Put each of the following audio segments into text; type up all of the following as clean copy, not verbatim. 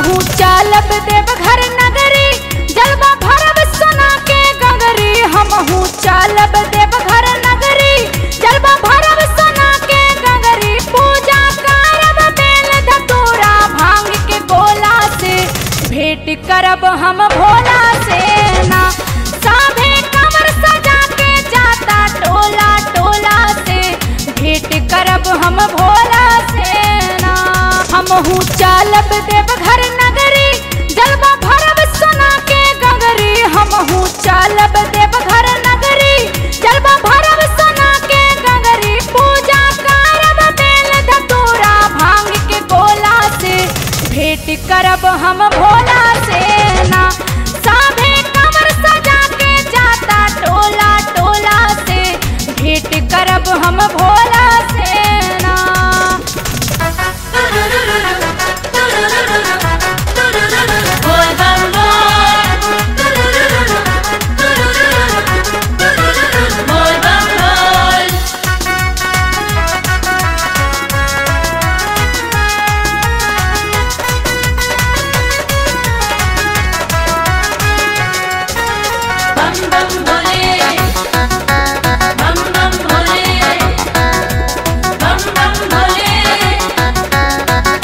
हमहू चालब देवघर नगरी, जलवा भरब सोना के गगरी। हमहू चालब देवघर नगरी, जलवा भरब सोना के गगरी। पूजा करब बेल धतूरा भांग के गोला से, भेंट करब हम भोला से ना। साभे कमर सजा के जाता टोला टोला से, भेंट करब हम भोला से ना। हमहू चालब देवघर नगरी, जलवा भरब सोना के गगरी। हमहू चालब देवघर नगरी, जलवा भरब सोना के गगरी। पूजा करब बेल धतूरा भांग के गोला से, भेंट करब हम भोला से ना। साभे कमर सजा के जाता टोला टोला से, भेंट करब हम भोला से ना। बोल बम बोल, बोल बम बोल। बम बम भोले, बम बम भोले, बम बम भोले,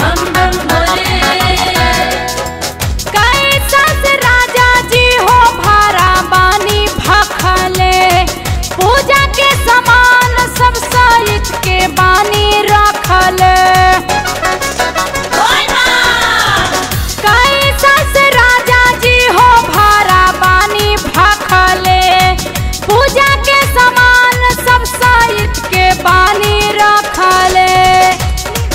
बम बम भोले। कैसा से राजा जी हो भारा बानी भखले, पूजा के सामान सब सहित के बानी रखले। कैसा से राजा जी हो भारा बानी भखले, पूजा के सामान सब सहित के बानी रखले।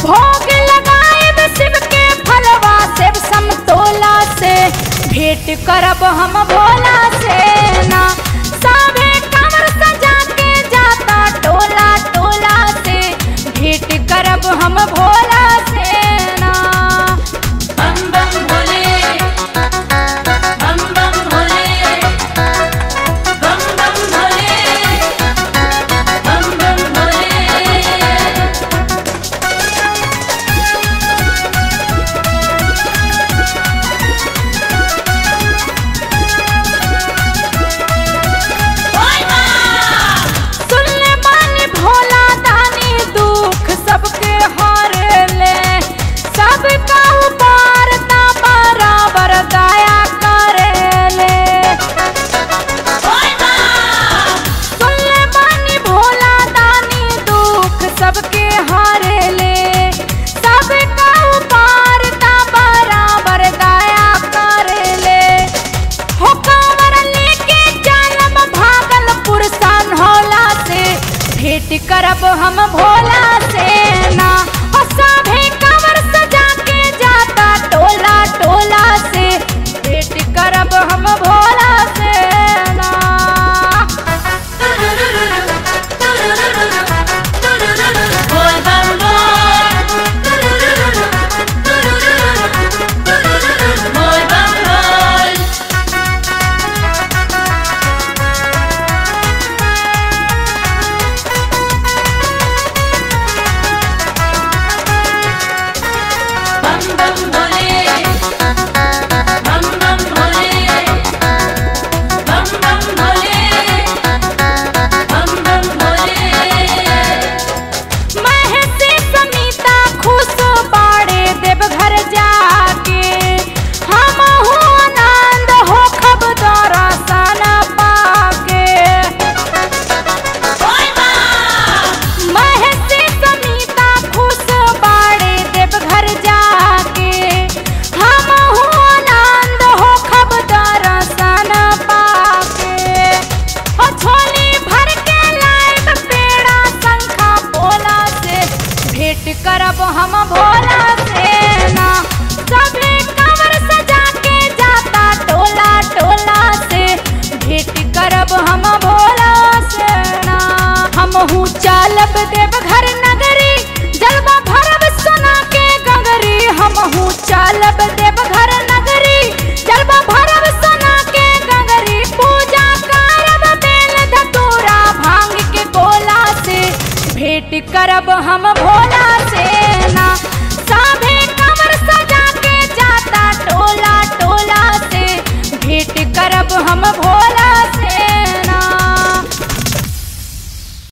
भोग लगाएब शिव के फलवा सेब समतोला से, भेंट करब हम भोला से ना। साभे कमर सजा के जाता टोला टोला से, भेंट करब हम भोला से ना। बम बम भोले, बम बम भोले, बम बम भोले, बम बम भोले। सुनले बानी भोला दानी दुख सबके हारे ले, सबका उबारता बराबर दया करे ले। सुनले बानी भोला दानी दुख सबके हारे ले, सबका उबारता बराबर दया करे ले। हो कंवर लेके चलब भागलपुर सनहौला से, भेंट करब हम भोला से ना। हो साभे कंवर सजा के जाता टोला टोला से, भेंट करब हम भोला से ना। बोल बम बोल, बोल बम बोल। बम बम भोले, बम बम भोले, बम बम भोले, बम बम भोले। महसी समीता खुश बाड़े देवघर जाके, हमहू आनंद होखब दर्शन पाके। महसी समीता खुश बाड़े देवघर जाके, हमहू आनंद होखब दर्शन पाके। हो झोली भर के लाइब पेड़ा शंखा भोला से, भेंट करब हम भोला से ना। सभे कमर सजा के जाता टोला टोला से, भेंट करब हम भोला से ना। हमहू चालब देव